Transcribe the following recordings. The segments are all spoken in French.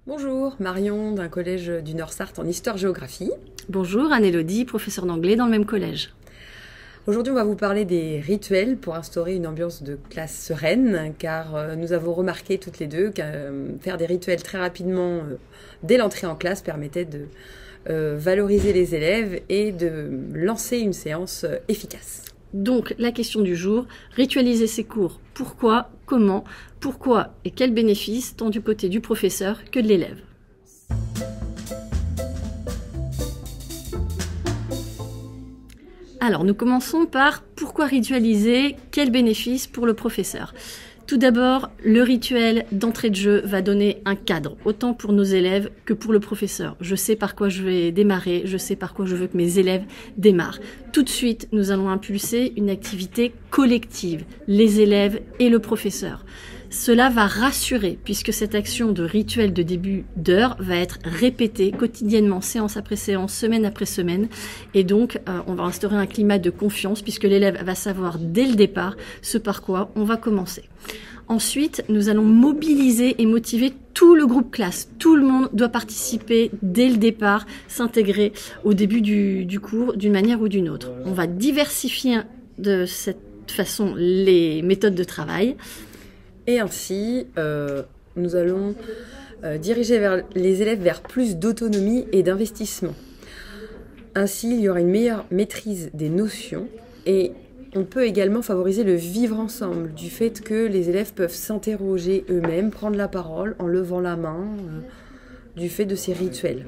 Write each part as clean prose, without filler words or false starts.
Bonjour, Marion d'un collège du Nord-Sarthe en histoire-géographie. Bonjour, Anne-Élodie, professeure d'anglais dans le même collège. Aujourd'hui, on va vous parler des rituels pour instaurer une ambiance de classe sereine, car nous avons remarqué toutes les deux que faire des rituels très rapidement dès l'entrée en classe permettait de valoriser les élèves et de lancer une séance efficace. Donc, la question du jour, ritualiser ses cours. Pourquoi, comment, pourquoi et quels bénéfices, tant du côté du professeur que de l'élève. Alors, nous commençons par pourquoi ritualiser, quels bénéfices pour le professeur. Tout d'abord, le rituel d'entrée de jeu va donner un cadre, autant pour nos élèves que pour le professeur. Je sais par quoi je vais démarrer, je sais par quoi je veux que mes élèves démarrent. Tout de suite, nous allons impulser une activité collective, les élèves et le professeur. Cela va rassurer, puisque cette action de rituel de début d'heure va être répétée quotidiennement, séance après séance, semaine après semaine. Et donc, on va instaurer un climat de confiance, puisque l'élève va savoir dès le départ ce par quoi on va commencer. Ensuite, nous allons mobiliser et motiver tout le groupe classe. Tout le monde doit participer dès le départ, s'intégrer au début du cours d'une manière ou d'une autre. On va diversifier de cette façon les méthodes de travail. Et ainsi, nous allons diriger les élèves vers plus d'autonomie et d'investissement. Ainsi, il y aura une meilleure maîtrise des notions et on peut également favoriser le vivre ensemble, du fait que les élèves peuvent s'interroger eux-mêmes, prendre la parole en levant la main, du fait de ces rituels.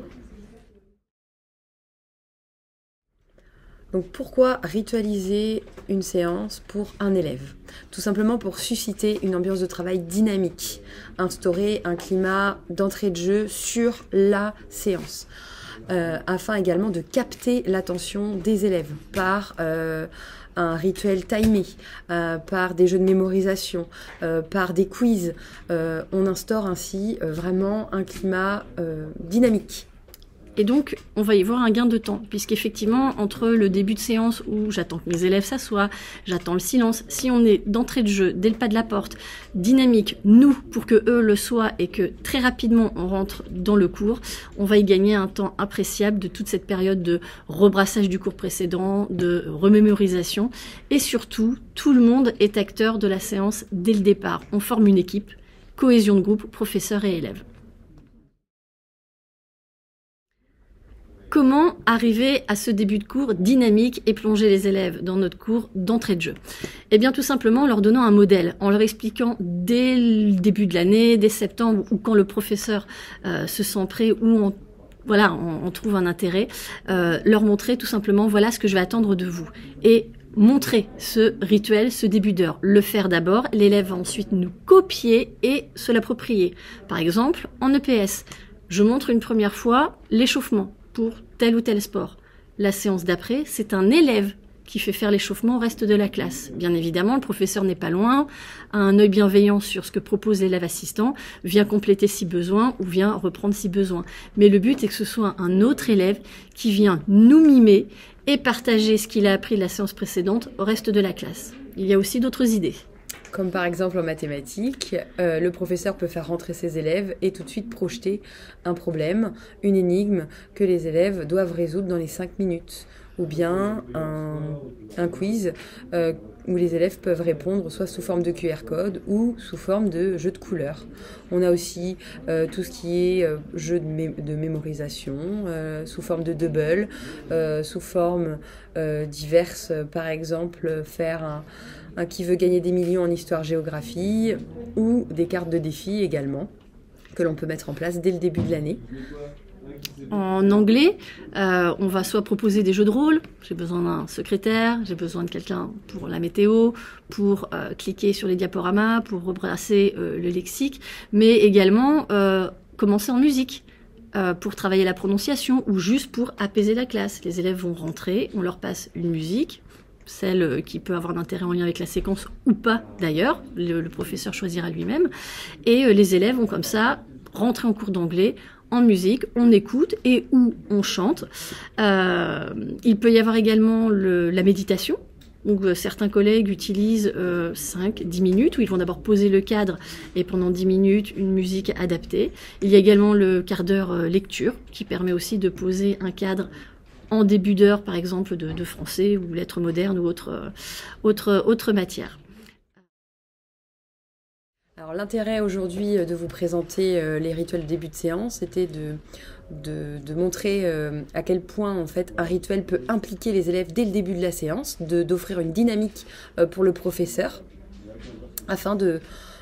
Donc pourquoi ritualiser une séance pour un élève? Tout simplement pour susciter une ambiance de travail dynamique, instaurer un climat d'entrée de jeu sur la séance, afin également de capter l'attention des élèves par un rituel timé, par des jeux de mémorisation, par des quiz. On instaure ainsi vraiment un climat dynamique. Et donc, on va y voir un gain de temps, puisqu'effectivement, entre le début de séance où j'attends que mes élèves s'assoient, j'attends le silence, si on est d'entrée de jeu, dès le pas de la porte, dynamique, nous, pour que eux le soient et que très rapidement on rentre dans le cours, on va y gagner un temps appréciable de toute cette période de rebrassage du cours précédent, de remémorisation, et surtout, tout le monde est acteur de la séance dès le départ. On forme une équipe, cohésion de groupe, professeurs et élèves. Comment arriver à ce début de cours dynamique et plonger les élèves dans notre cours d'entrée de jeu? Eh bien, tout simplement en leur donnant un modèle, en leur expliquant dès le début de l'année, dès septembre, ou quand le professeur se sent prêt, ou on trouve un intérêt, leur montrer tout simplement, voilà ce que je vais attendre de vous. Et montrer ce rituel, ce début d'heure. Le faire d'abord, l'élève va ensuite nous copier et se l'approprier. Par exemple, en EPS, je montre une première fois l'échauffement pour tel ou tel sport. La séance d'après, c'est un élève qui fait faire l'échauffement au reste de la classe. Bien évidemment, le professeur n'est pas loin, a un œil bienveillant sur ce que propose l'élève assistant, vient compléter si besoin ou vient reprendre si besoin. Mais le but est que ce soit un autre élève qui vient nous mimer et partager ce qu'il a appris de la séance précédente au reste de la classe. Il y a aussi d'autres idées. Comme par exemple en mathématiques, le professeur peut faire rentrer ses élèves et tout de suite projeter un problème, une énigme que les élèves doivent résoudre dans les 5 minutes. Ou bien un quiz où les élèves peuvent répondre soit sous forme de QR code ou sous forme de jeu de couleurs. On a aussi tout ce qui est jeu de mémorisation, sous forme de double, sous forme diverses, par exemple faire un qui veut gagner des millions en histoire-géographie ou des cartes de défi également que l'on peut mettre en place dès le début de l'année. En anglais, on va soit proposer des jeux de rôle, j'ai besoin d'un secrétaire, j'ai besoin de quelqu'un pour la météo, pour cliquer sur les diaporamas, pour rebrasser le lexique, mais également commencer en musique. Pour travailler la prononciation ou juste pour apaiser la classe. Les élèves vont rentrer, on leur passe une musique, celle qui peut avoir un intérêt en lien avec la séquence ou pas d'ailleurs, le professeur choisira lui-même, et les élèves vont comme ça rentrer en cours d'anglais en musique, on écoute et ou on chante. Il peut y avoir également la méditation. Donc certains collègues utilisent 5-10 minutes où ils vont d'abord poser le cadre et pendant 10 minutes une musique adaptée. Il y a également le quart d'heure lecture qui permet aussi de poser un cadre en début d'heure, par exemple de français ou lettres modernes ou autre matière. Alors l'intérêt aujourd'hui de vous présenter les rituels de début de séance était de montrer à quel point en fait un rituel peut impliquer les élèves dès le début de la séance, d'offrir une dynamique pour le professeur afin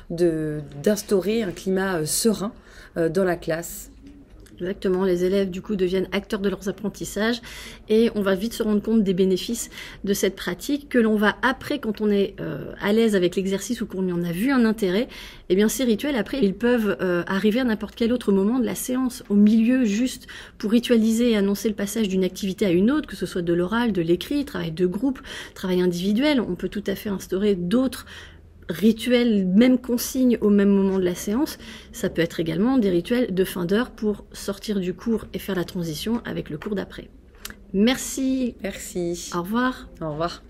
d'instaurer un climat serein dans la classe. Exactement, les élèves du coup deviennent acteurs de leurs apprentissages et on va vite se rendre compte des bénéfices de cette pratique que l'on va après, quand on est à l'aise avec l'exercice ou qu'on en a vu un intérêt, eh bien ces rituels après ils peuvent arriver à n'importe quel autre moment de la séance, au milieu juste pour ritualiser et annoncer le passage d'une activité à une autre, que ce soit de l'oral, de l'écrit, travail de groupe, travail individuel. On peut tout à fait instaurer d'autres rituels, même consignes au même moment de la séance. Ça peut être également des rituels de fin d'heure pour sortir du cours et faire la transition avec le cours d'après. Merci. Merci. Au revoir. Au revoir.